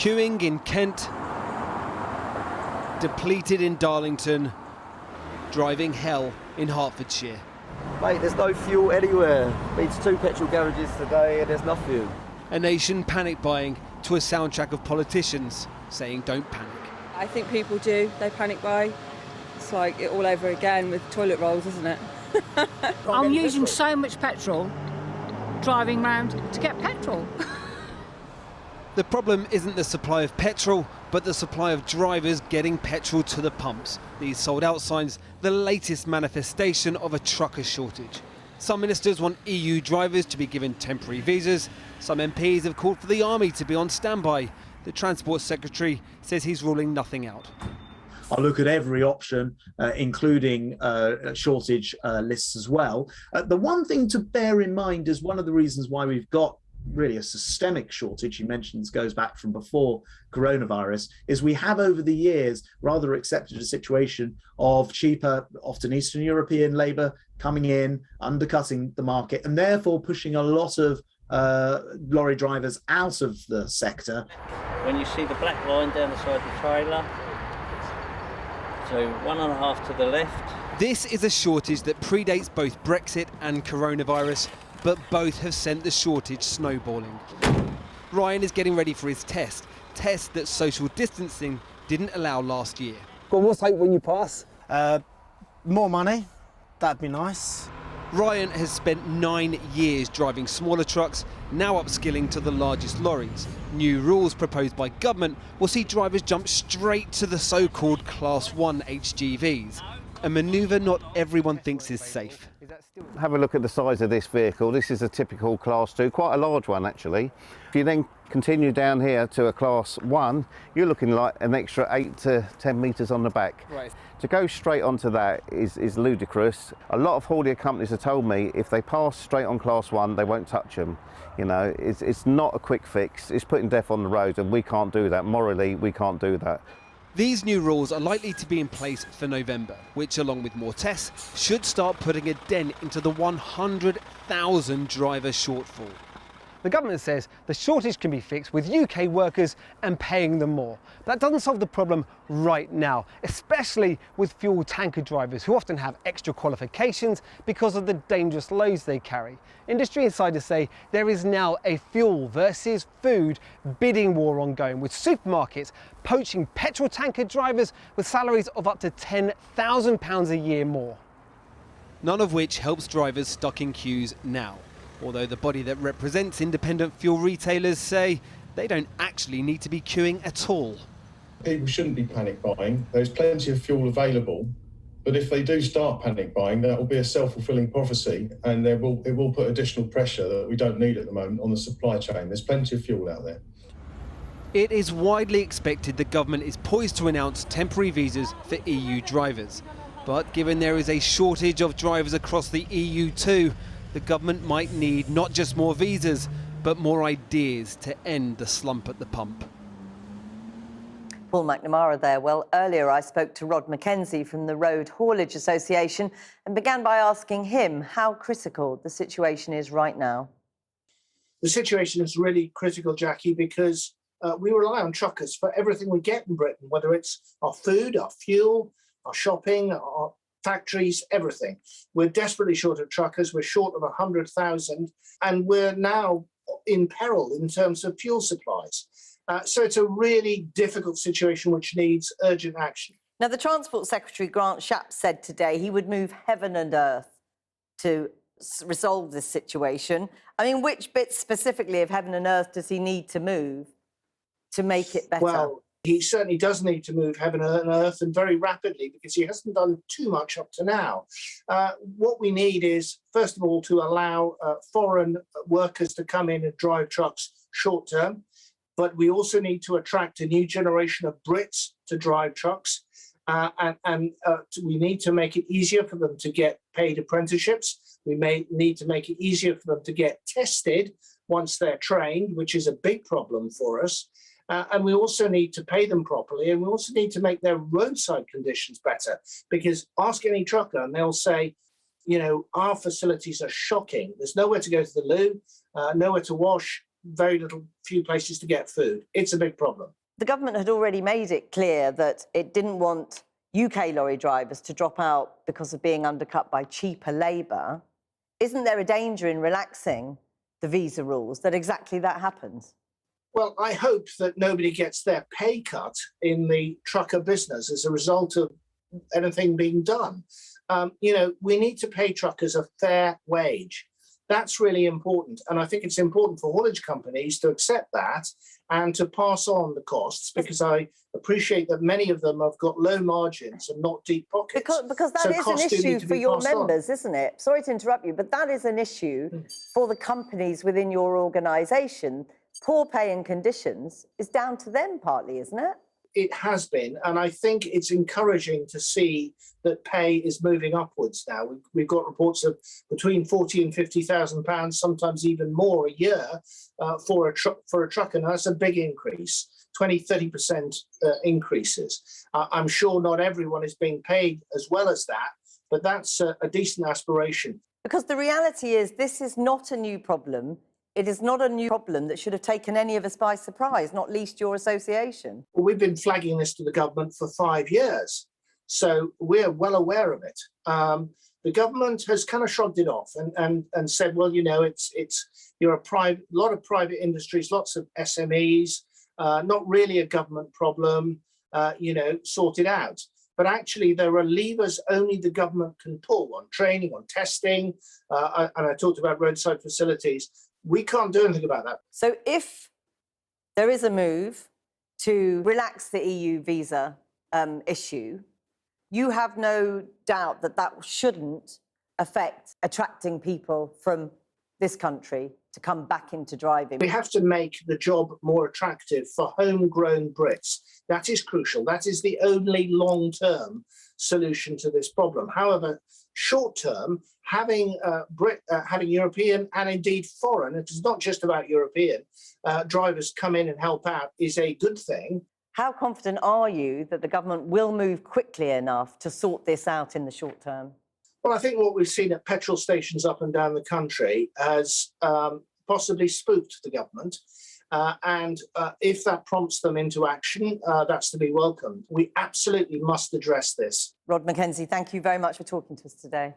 Queuing in Kent, depleted in Darlington, driving hell in Hertfordshire. Mate, there's no fuel anywhere. Been to 2 petrol garages today and there's no fuel. A nation panic buying to a soundtrack of politicians saying don't panic. I think people do, they panic buy. It's like it all over again with toilet rolls, isn't it? I'm using so much petrol driving round to get petrol. The problem isn't the supply of petrol, but the supply of drivers getting petrol to the pumps. These sold out signs, the latest manifestation of a trucker shortage. Some ministers want EU drivers to be given temporary visas. Some MPs have called for the army to be on standby. The Transport Secretary says he's ruling nothing out. I'll look at every option, including shortage lists as well. The one thing to bear in mind is one of the reasons why we've got really a systemic shortage, you mentioned this goes back from before coronavirus, is we have over the years rather accepted a situation of cheaper, often Eastern European labour coming in, undercutting the market, and therefore pushing a lot of lorry drivers out of the sector. When you see the black line down the side of the trailer, so 1.5 to the left. This is a shortage that predates both Brexit and coronavirus, but both have sent the shortage snowballing. Ryan is getting ready for his test that social distancing didn't allow last year. Well, what's hope when you pass? More money, that'd be nice. Ryan has spent 9 years driving smaller trucks, now upskilling to the largest lorries. New rules proposed by government will see drivers jump straight to the so-called Class 1 HGVs, a manoeuvre not everyone thinks is safe. Have a look at the size of this vehicle. This is a typical Class 2, quite a large one actually. If you then continue down here to a Class 1, you're looking like an extra 8 to 10 metres on the back. Right. To go straight onto that is ludicrous. A lot of haulier companies have told me if they pass straight on Class 1, they won't touch them. You know, it's not a quick fix. It's putting death on the road, and we can't do that. Morally, we can't do that. These new rules are likely to be in place for November, which, along with more tests, should start putting a dent into the 100,000 driver shortfall. The government says the shortage can be fixed with UK workers and paying them more. But that doesn't solve the problem right now, especially with fuel tanker drivers who often have extra qualifications because of the dangerous loads they carry. Industry insiders say there is now a fuel versus food bidding war ongoing, with supermarkets poaching petrol tanker drivers with salaries of up to £10,000 a year more. None of which helps drivers stuck in queues now. Although the body that represents independent fuel retailers say they don't actually need to be queuing at all. People shouldn't be panic buying. There's plenty of fuel available, but if they do start panic buying, that will be a self-fulfilling prophecy, and it will put additional pressure that we don't need at the moment on the supply chain. There's plenty of fuel out there. It is widely expected the government is poised to announce temporary visas for EU drivers. But given there is a shortage of drivers across the EU too, the government might need not just more visas, but more ideas to end the slump at the pump. Paul McNamara there. Well, earlier I spoke to Rod Mackenzie from the Road Haulage Association and began by asking him how critical the situation is right now. The situation is really critical, Jackie, because we rely on truckers for everything we get in Britain, whether it's our food, our fuel, our shopping, our factories, everything. We're desperately short of truckers. We're short of 100,000, and we're now in peril in terms of fuel supplies. So it's a really difficult situation which needs urgent action. Now, the Transport Secretary, Grant Shapps, said today he would move heaven and earth to resolve this situation. I mean, which bits specifically of heaven and earth does he need to move to make it better? Well, he certainly does need to move heaven and earth, and very rapidly, because he hasn't done too much up to now. What we need is, first of all, to allow foreign workers to come in and drive trucks short term. But we also need to attract a new generation of Brits to drive trucks. We need to make it easier for them to get paid apprenticeships. We may need to make it easier for them to get tested once they're trained, which is a big problem for us. And we also need to pay them properly, and we also need to make their roadside conditions better, because ask any trucker and they'll say, you know, our facilities are shocking. There's nowhere to go to the loo, nowhere to wash, very few places to get food. It's a big problem. The government had already made it clear that it didn't want UK lorry drivers to drop out because of being undercut by cheaper labour. Isn't there a danger in relaxing the visa rules that exactly that happens? Well, I hope that nobody gets their pay cut in the trucker business as a result of anything being done. We need to pay truckers a fair wage. That's really important. And I think it's important for haulage companies to accept that and to pass on the costs, because I appreciate that many of them have got low margins and not deep pockets. Because that is an issue for your members, isn't it? Sorry to interrupt you, but that is an issue for the companies within your organisation. Poor pay and conditions is down to them partly, isn't it? It has been, and I think it's encouraging to see that pay is moving upwards now. We've got reports of between £40,000 and £50,000, sometimes even more a year for a trucker. And that's a big increase, 20-30% increases. I'm sure not everyone is being paid as well as that, but that's a decent aspiration. Because the reality is this is not a new problem. It is not a new problem that should have taken any of us by surprise, not least your association. Well, we've been flagging this to the government for 5 years, so we're well aware of it. The government has kind of shrugged it off and said, well, you're a lot of private industries, lots of SMEs, not really a government problem, sort it out. But actually, there are levers only the government can pull on training, on testing, and I talked about roadside facilities. We can't do anything about that. So if there is a move to relax the EU visa issue, you have no doubt that that shouldn't affect attracting people from this country to come back into driving. We have to make the job more attractive for homegrown Brits. That is crucial. That is the only long-term solution to this problem. However, short-term, having European and indeed foreign, it is not just about European, drivers come in and help out is a good thing. How confident are you that the government will move quickly enough to sort this out in the short term? Well, I think what we've seen at petrol stations up and down the country has possibly spooked the government. And if that prompts them into action, that's to be welcomed. We absolutely must address this. Rod Mackenzie, thank you very much for talking to us today.